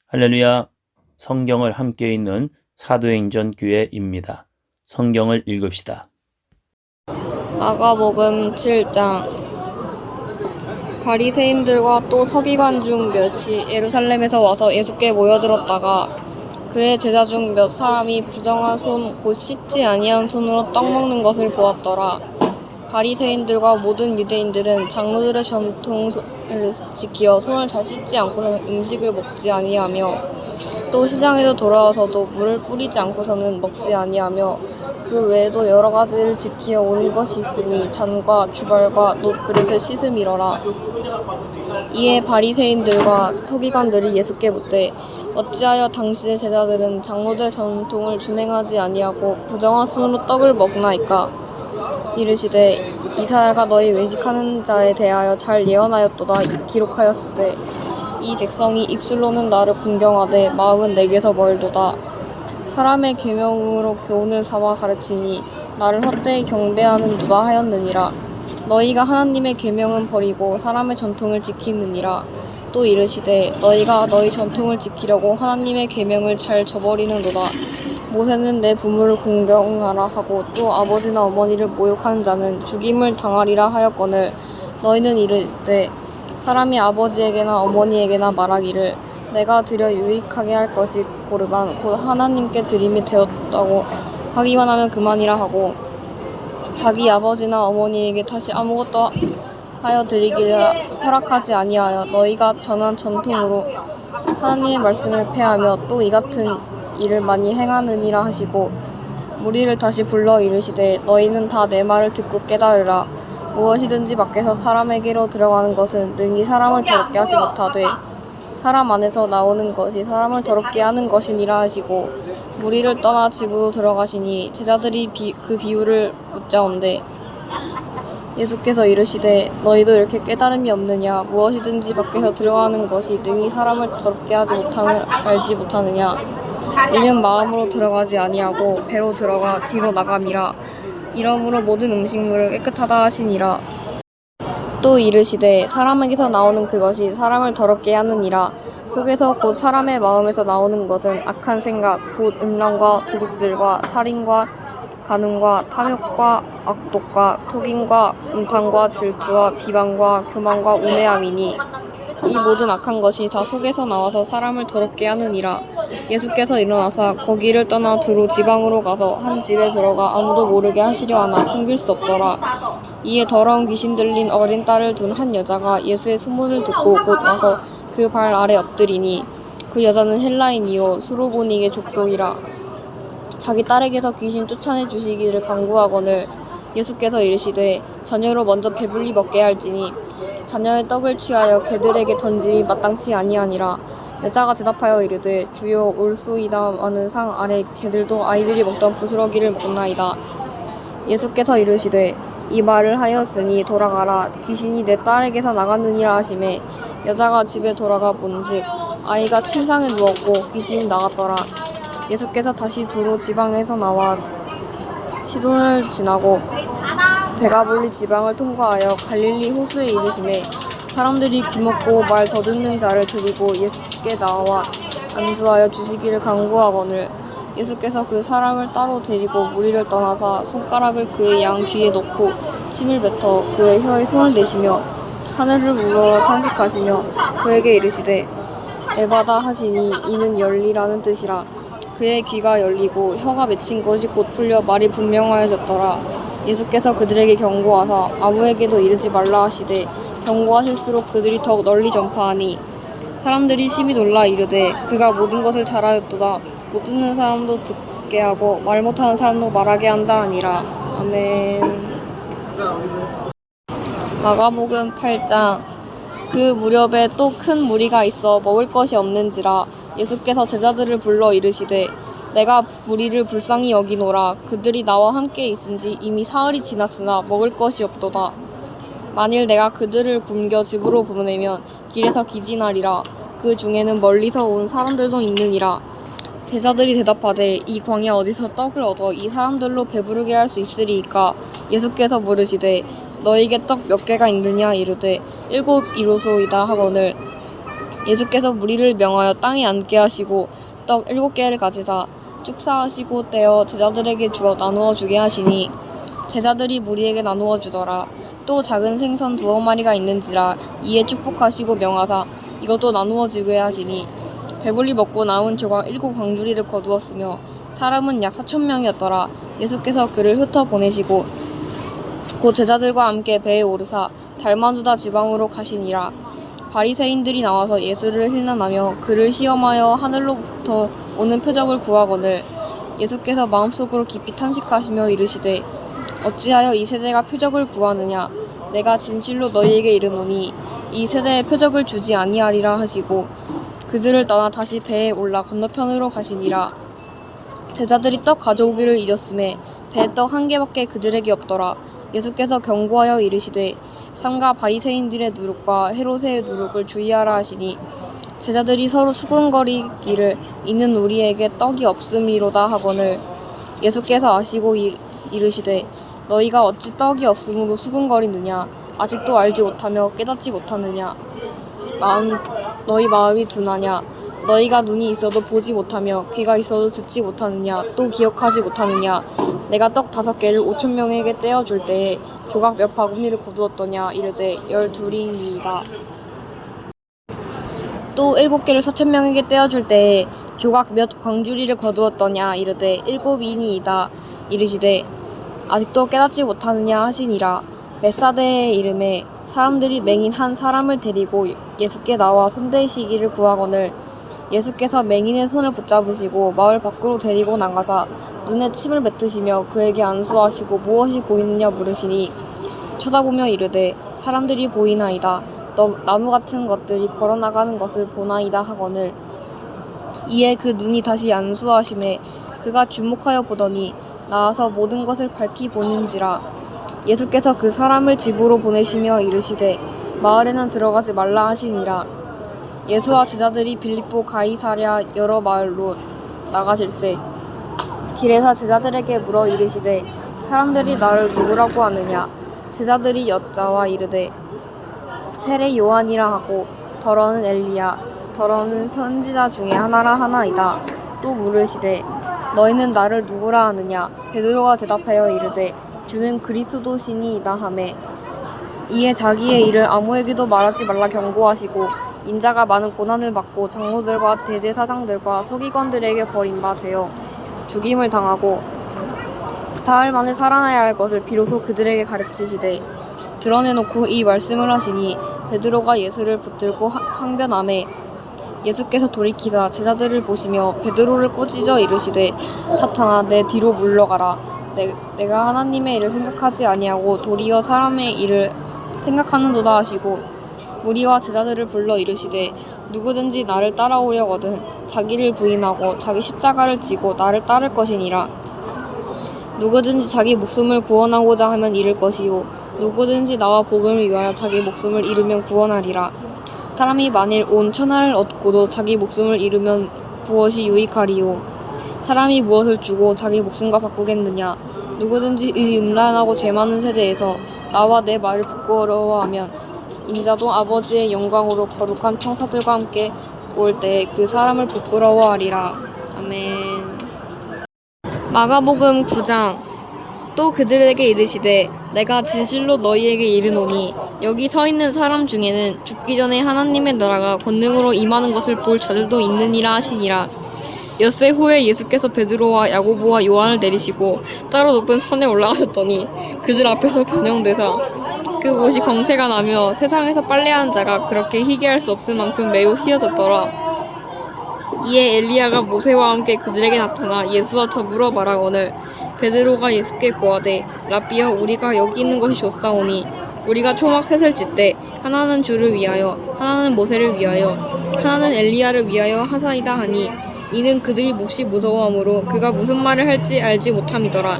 할렐루야. 성경을 함께 읽는 사도행전 교회입니다. 성경을 읽읍시다. 마가복음 7장. 바리새인들과 또 서기관 중 몇이 예루살렘에서 와서 예수께 모여들었다가 그의 제자 중 몇 사람이 부정한 손 곧 씻지 아니한 손으로 떡 먹는 것을 보았더라. 바리새인들과 모든 유대인들은 장로들의 전통을 지키어 손을 잘 씻지 않고서는 음식을 먹지 아니하며 또 시장에서 돌아와서도 물을 뿌리지 않고서는 먹지 아니하며 그 외에도 여러 가지를 지키어 오는 것이 있으니 잔과 주발과 놋그릇을 씻음이러라. 이에 바리새인들과 서기관들이 예수께 묻되 어찌하여 당신의 제자들은 장로들의 전통을 준행하지 아니하고 부정한 손으로 떡을 먹나이까? 이르시되 이사야가 너희 외식하는 자에 대하여 잘 예언하였도다. 기록하였으되 이 백성이 입술로는 나를 공경하되 마음은 내게서 멀도다. 사람의 계명으로 교훈을 삼아 가르치니 나를 헛되이 경배하는도다 하였느니라. 너희가 하나님의 계명은 버리고 사람의 전통을 지키느니라. 또 이르시되 너희가 너희 전통을 지키려고 하나님의 계명을 잘 저버리는도다. 모세는 내 부모를 공경하라 하고 또 아버지나 어머니를 모욕하는 자는 죽임을 당하리라 하였거늘 너희는 이르되 사람이 아버지에게나 어머니에게나 말하기를 내가 드려 유익하게 할 것이 고르반 곧 하나님께 드림이 되었다고 하기만 하면 그만이라 하고 자기 아버지나 어머니에게 다시 아무것도 하여 드리기를 허락하지 아니하여 너희가 전한 전통으로 하나님의 말씀을 폐하며 또 이 같은 일을 많이 행하느니라 하시고 무리를 다시 불러 이르시되 너희는 다 내 말을 듣고 깨달으라. 무엇이든지 밖에서 사람에게로 들어가는 것은 능히 사람을 더럽게 하지 못하되 사람 안에서 나오는 것이 사람을 더럽게 하는 것이니라 하시고 무리를 떠나 집으로 들어가시니 제자들이 그 비유를 묻자온대 예수께서 이르시되 너희도 이렇게 깨달음이 없느냐? 무엇이든지 밖에서 들어가는 것이 능히 사람을 더럽게 하지 못함을 알지 못하느냐? 이는 마음으로 들어가지 아니하고 배로 들어가 뒤로 나감이라. 이러므로 모든 음식물을 깨끗하다 하시니라. 또 이르시되 사람에게서 나오는 그것이 사람을 더럽게 하느니라. 속에서 곧 사람의 마음에서 나오는 것은 악한 생각 곧 음란과 도둑질과 살인과 간음과 탐욕과 악독과 토김과 음탕과 질투와 비방과 교만과 우매함이니 이 모든 악한 것이 다 속에서 나와서 사람을 더럽게 하느니라. 예수께서 일어나사 거기를 떠나 두로 지방으로 가서 한 집에 들어가 아무도 모르게 하시려 하나 숨길 수 없더라. 이에 더러운 귀신 들린 어린 딸을 둔 한 여자가 예수의 소문을 듣고 곧 와서 그 발 아래 엎드리니 그 여자는 헬라인이요 수로보닉의 족속이라. 자기 딸에게서 귀신 쫓아내 주시기를 간구하거늘 예수께서 이르시되 자녀로 먼저 배불리 먹게 할지니 자녀의 떡을 취하여 개들에게 던짐이 마땅치 아니하니라. 여자가 대답하여 이르되 주여 올소이다마는 상 아래 개들도 아이들이 먹던 부스러기를 먹나이다. 예수께서 이르시되 이 말을 하였으니 돌아가라. 귀신이 내 딸에게서 나갔느니라 하시매 여자가 집에 돌아가 본즉 아이가 침상에 누웠고 귀신이 나갔더라. 예수께서 다시 두로 지방에서 나와 시돈을 지나고 데가볼리 지방을 통과하여 갈릴리 호수에 이르시매 사람들이 귀먹고 말 더듬는 자를 데리고 예수께 나와 안수하여 주시기를 간구하거늘 예수께서 그 사람을 따로 데리고 무리를 떠나사 손가락을 그의 양 귀에 넣고 침을 뱉어 그의 혀에 손을 대시며 하늘을 우러러 탄식하시며 그에게 이르시되 에바다 하시니 이는 열리라는 뜻이라. 그의 귀가 열리고 혀가 맺힌 것이 곧 풀려 말이 분명하여졌더라. 예수께서 그들에게 경고하사 아무에게도 이르지 말라 하시되 경고하실수록 그들이 더욱 널리 전파하니 사람들이 심히 놀라 이르되 그가 모든 것을 잘하였도다. 못 듣는 사람도 듣게 하고 말 못하는 사람도 말하게 한다 하니라. 아멘. 마가복음 8장. 그 무렵에 또 큰 무리가 있어 먹을 것이 없는지라 예수께서 제자들을 불러 이르시되 내가 무리를 불쌍히 여기노라. 그들이 나와 함께 있은지 이미 사흘이 지났으나 먹을 것이 없도다. 만일 내가 그들을 굶겨 집으로 보내면 길에서 기진하리라. 그 중에는 멀리서 온 사람들도 있느니라. 제자들이 대답하되 이 광야 어디서 떡을 얻어 이 사람들로 배부르게 할 수 있으리이까? 예수께서 물으시되 너희에게 떡 몇 개가 있느냐? 이르되 7 이로소이다 하거늘 예수께서 무리를 명하여 땅에 앉게 하시고 떡 7개를 가지사 축사하시고 떼어 제자들에게 주어 나누어 주게 하시니 제자들이 무리에게 나누어 주더라. 또 작은 생선 2마리가 있는지라 이에 축복하시고 명하사 이것도 나누어 주게 하시니 배불리 먹고 남은 조각 7광주리를 거두었으며 사람은 약 4,000명이었더라. 예수께서 그를 흩어 보내시고 곧 제자들과 함께 배에 오르사 달마누다 지방으로 가시니라. 바리새인들이 나와서 예수를 힐난하며 그를 시험하여 하늘로부터 오는 표적을 구하거늘 예수께서 마음속으로 깊이 탄식하시며 이르시되 어찌하여 이 세대가 표적을 구하느냐. 내가 진실로 너희에게 이르노니 이 세대에 표적을 주지 아니하리라 하시고 그들을 떠나 다시 배에 올라 건너편으로 가시니라. 제자들이 떡 가져오기를 잊었음에 배에 떡 1개밖에 그들에게 없더라. 예수께서 경고하여 이르시되 삼가 바리새인들의 누룩과 헤롯의 누룩을 주의하라 하시니 제자들이 서로 수군거리기를 이는 우리에게 떡이 없음이로다 하거늘 예수께서 아시고 이르시되 너희가 어찌 떡이 없음으로 수군거리느냐. 아직도 알지 못하며 깨닫지 못하느냐. 너희 마음이 둔하냐. 너희가 눈이 있어도 보지 못하며 귀가 있어도 듣지 못하느냐. 또 기억하지 못하느냐. 내가 떡 5개를 5,000명에게 떼어줄 때에 조각 몇 바구니를 거두었더냐. 이르되 12이니이다. 또 7개를 4,000명에게 떼어줄 때에 조각 몇 광주리를 거두었더냐. 이르되 7이니이다. 이르시되 아직도 깨닫지 못하느냐 하시니라. 벳사대의 이름에 사람들이 맹인 한 사람을 데리고 예수께 나와 손대시기를 구하거늘 예수께서 맹인의 손을 붙잡으시고 마을 밖으로 데리고 나가사 눈에 침을 뱉으시며 그에게 안수하시고 무엇이 보이느냐 물으시니 쳐다보며 이르되 사람들이 보이나이다. 나무 같은 것들이 걸어나가는 것을 보나이다 하거늘 이에 그 눈이 다시 안수하심에 그가 주목하여 보더니 나와서 모든 것을 밝히 보는지라. 예수께서 그 사람을 집으로 보내시며 이르시되 마을에는 들어가지 말라 하시니라. 예수와 제자들이 빌립보 가이사랴 여러 마을로 나가실세 길에서 제자들에게 물어 이르시되 사람들이 나를 누구라고 하느냐. 제자들이 여짜와 이르되 세례 요한이라 하고 더러는 엘리야 더러는 선지자 중에 하나라 하나이다. 또 물으시되 너희는 나를 누구라 하느냐. 베드로가 대답하여 이르되 주는 그리스도시니이다 하매 이에 자기의 일을 아무에게도 말하지 말라 경고하시고 인자가 많은 고난을 받고 장로들과 대제사장들과 서기관들에게 버림바 되어 죽임을 당하고 사흘 만에 살아나야 할 것을 비로소 그들에게 가르치시되 드러내놓고 이 말씀을 하시니 베드로가 예수를 붙들고 항변하매 예수께서 돌이키사 제자들을 보시며 베드로를 꾸짖어 이르시되 사탄아 내 뒤로 물러가라. 내가 하나님의 일을 생각하지 아니하고 도리어 사람의 일을 생각하는도다 하시고 무리와 제자들을 불러 이르시되 누구든지 나를 따라오려거든 자기를 부인하고 자기 십자가를 지고 나를 따를 것이니라. 누구든지 자기 목숨을 구원하고자 하면 잃을 것이요 누구든지 나와 복음을 위하여 자기 목숨을 잃으면 구원하리라. 사람이 만일 온 천하를 얻고도 자기 목숨을 잃으면 무엇이 유익하리요. 사람이 무엇을 주고 자기 목숨과 바꾸겠느냐. 누구든지 이 음란하고 죄 많은 세대에서 나와 내 말을 부끄러워하면 인자도 아버지의 영광으로 거룩한 천사들과 함께 올 때 그 사람을 부끄러워하리라. 아멘. 마가복음 9장. 또 그들에게 이르시되 내가 진실로 너희에게 이르노니 여기 서 있는 사람 중에는 죽기 전에 하나님의 나라가 권능으로 임하는 것을 볼 자들도 있느니라 하시니라. 엿새 후에 예수께서 베드로와 야고보와 요한을 내리시고 따로 높은 산에 올라가셨더니 그들 앞에서 변형되사 그 옷이 광채가 나며 세상에서 빨래하는 자가 그렇게 희귀할 수 없을 만큼 매우 희어졌더라. 이에 엘리야가 모세와 함께 그들에게 나타나 예수와 더불어 말하거늘 베드로가 예수께 고하되 라삐여 우리가 여기 있는 것이 좋사오니 우리가 초막 셋을 짓되 하나는 주를 위하여 하나는 모세를 위하여 하나는 엘리야를 위하여 하사이다 하니 이는 그들이 몹시 무서워하므로 그가 무슨 말을 할지 알지 못함이더라.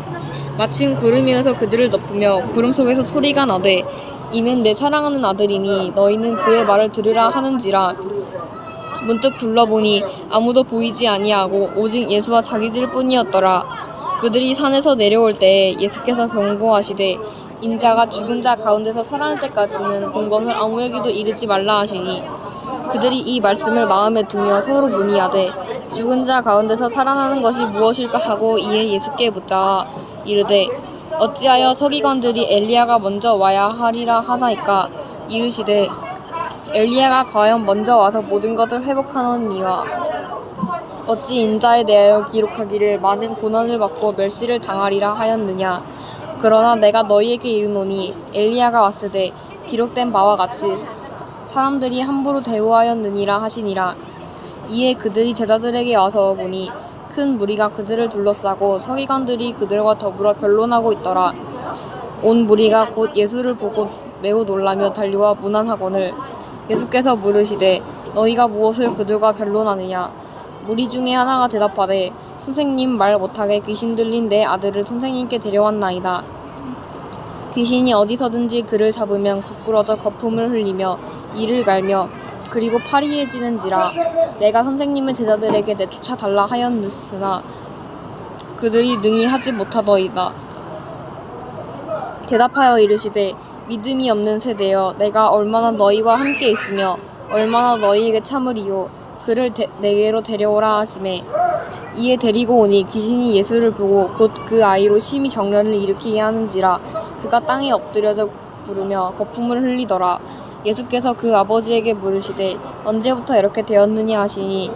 마침 구름이 어서 그들을 덮으며 구름 속에서 소리가 나되 이는 내 사랑하는 아들이니 너희는 그의 말을 들으라 하는지라. 문득 둘러보니 아무도 보이지 아니하고 오직 예수와 자기들 뿐이었더라. 그들이 산에서 내려올 때에 예수께서 경고하시되 인자가 죽은 자 가운데서 살아날 때까지는 본 것을 아무에게도 이르지 말라 하시니 그들이 이 말씀을 마음에 두며 서로 문의하되 죽은 자 가운데서 살아나는 것이 무엇일까 하고 이에 예수께 묻자 이르되 어찌하여 서기관들이 엘리야가 먼저 와야 하리라 하나이까. 이르시되 엘리야가 과연 먼저 와서 모든 것을 회복하노니와 어찌 인자에 대하여 기록하기를 많은 고난을 받고 멸시를 당하리라 하였느냐. 그러나 내가 너희에게 이르노니 엘리야가 왔으되 기록된 바와 같이 사람들이 함부로 대우하였느니라 하시니라. 이에 그들이 제자들에게 와서 보니 큰 무리가 그들을 둘러싸고 서기관들이 그들과 더불어 변론하고 있더라. 온 무리가 곧 예수를 보고 매우 놀라며 달려와 문안하거늘 예수께서 물으시되 너희가 무엇을 그들과 변론하느냐. 무리 중에 하나가 대답하되 선생님 말 못하게 귀신 들린 내 아들을 선생님께 데려왔나이다. 귀신이 어디서든지 그를 잡으면 거꾸러져 거품을 흘리며 이를 갈며 그리고 파리해지는지라. 내가 선생님의 제자들에게 내쫓아 달라 하였으나 그들이 능히 하지 못하더이다. 대답하여 이르시되 믿음이 없는 세대여 내가 얼마나 너희와 함께 있으며 얼마나 너희에게 참으리요. 그를 내게로 데려오라 하시매 이에 데리고 오니 귀신이 예수를 보고 곧 그 아이로 심히 경련을 일으키게 하는지라. 그가 땅에 엎드려져 부르며 거품을 흘리더라. 예수께서 그 아버지에게 물으시되 언제부터 이렇게 되었느냐 하시니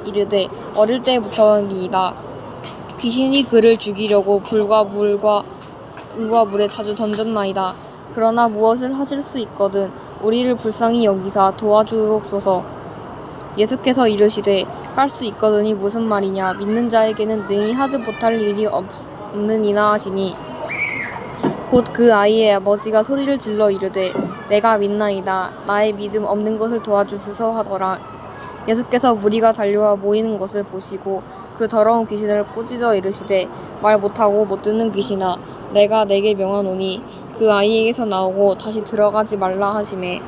이르되 어릴 때부터니이다. 귀신이 그를 죽이려고 불과 물에 자주 던졌나이다. 그러나 무엇을 하실 수 있거든 우리를 불쌍히 여기사 도와주옵소서. 예수께서 이르시되 할 수 있거든이 무슨 말이냐. 믿는 자에게는 능히 하지 못할 일이 없느니나 하시니 곧 그 아이의 아버지가 소리를 질러 이르되 내가 믿나이다. 나의 믿음 없는 것을 도와주소서 하더라. 예수께서 무리가 달려와 모이는 것을 보시고 그 더러운 귀신을 꾸짖어 이르시되 말 못하고 못 듣는 귀신아 내가 내게 명하노니 그 아이에게서 나오고 다시 들어가지 말라 하시매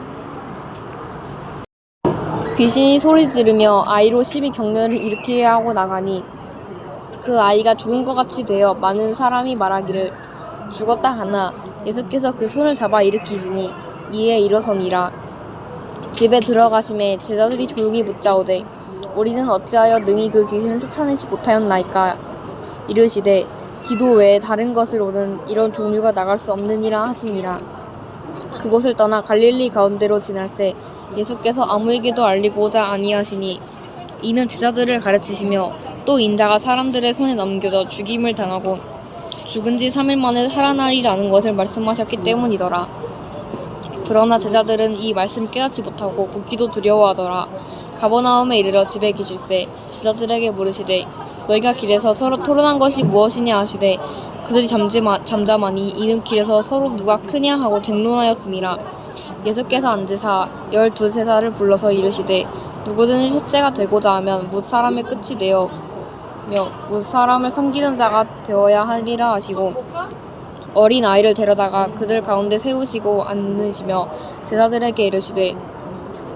귀신이 소리 지르며 아이로 심히 경련을 일으키게 하고 나가니 그 아이가 죽은 것 같이 되어 많은 사람이 말하기를 죽었다 하나 예수께서 그 손을 잡아 일으키시니 이에 일어서니라. 집에 들어가심에 제자들이 조용히 묻자오되 우리는 어찌하여 능히 그 귀신을 쫓아내지 못하였나이까. 이르시되 기도 외에 다른 것으로는 이런 종류가 나갈 수 없느니라 하시니라. 그곳을 떠나 갈릴리 가운데로 지날 때 예수께서 아무에게도 알리고자 아니하시니 이는 제자들을 가르치시며 또 인자가 사람들의 손에 넘겨져 죽임을 당하고 죽은 지 3일 만에 살아나리라는 것을 말씀하셨기 때문이더라. 그러나 제자들은 이 말씀 깨닫지 못하고 묻기도 두려워하더라. 가버나움에 이르러 집에 계실새 제자들에게 물으시되 너희가 길에서 서로 토론한 것이 무엇이냐 하시되 그들이 잠잠하니 이는 길에서 서로 누가 크냐 하고 쟁론하였음이라. 예수께서 앉으사 12세사를 불러서 이르시되 누구든지 첫째가 되고자 하면 뭇 사람의 끝이 되어 뭇 사람을 섬기는 자가 되어야 하리라 하시고 어린 아이를 데려다가 그들 가운데 세우시고 앉으시며 제자들에게 이르시되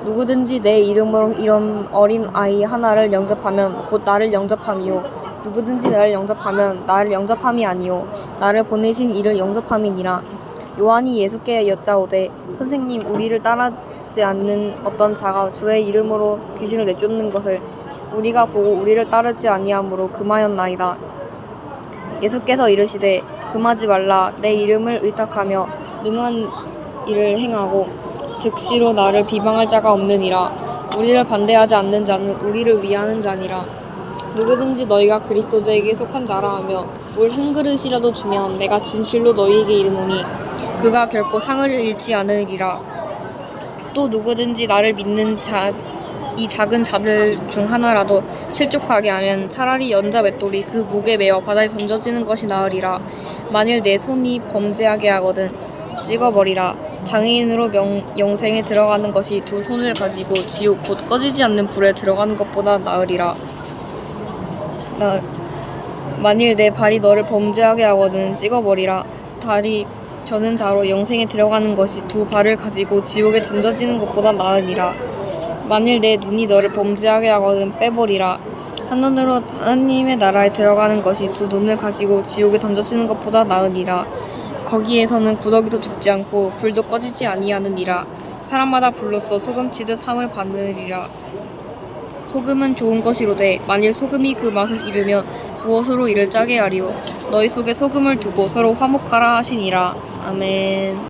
누구든지 내 이름으로 이런 어린 아이 하나를 영접하면 곧 나를 영접함이요 누구든지 나를 영접하면 나를 영접함이 아니요 나를 보내신 이를 영접함이니라. 요한이 예수께 여짜오되 선생님 우리를 따르지 않는 어떤 자가 주의 이름으로 귀신을 내쫓는 것을 우리가 보고 우리를 따르지 아니하므로 금하였나이다. 예수께서 이르시되 금하지 말라. 내 이름을 의탁하며 능한 일을 행하고 즉시로 나를 비방할 자가 없느니라. 우리를 반대하지 않는 자는 우리를 위하는 자니라. 누구든지 너희가 그리스도에게 속한 자라 하며 물 한 그릇이라도 주면 내가 진실로 너희에게 이르노니 그가 결코 상을 잃지 않으리라. 또 누구든지 나를 믿는 이 작은 자들 중 하나라도 실족하게 하면 차라리 연자 맷돌이 그 목에 매어 바다에 던져지는 것이 나으리라. 만일 내 손이 범죄하게 하거든 찍어버리라. 장애인으로 영생에 들어가는 것이 두 손을 가지고 지옥 곧 꺼지지 않는 불에 들어가는 것보다 나으리라. 만일 내 발이 너를 범죄하게 하거든 찍어버리라. 다리 저는 자로 영생에 들어가는 것이 두 발을 가지고 지옥에 던져지는 것보다 나으니라. 만일 내 눈이 너를 범죄하게 하거든 빼버리라. 한 눈으로 하나님의 나라에 들어가는 것이 두 눈을 가지고 지옥에 던져지는 것보다 나으니라. 거기에서는 구더기도 죽지 않고 불도 꺼지지 아니하느니라. 사람마다 불로써 소금치듯 함을 받느니라. 소금은 좋은 것이로되 만일 소금이 그 맛을 잃으면 무엇으로 이를 짜게 하리요. 너희 속에 소금을 두고 서로 화목하라 하시니라. 아멘.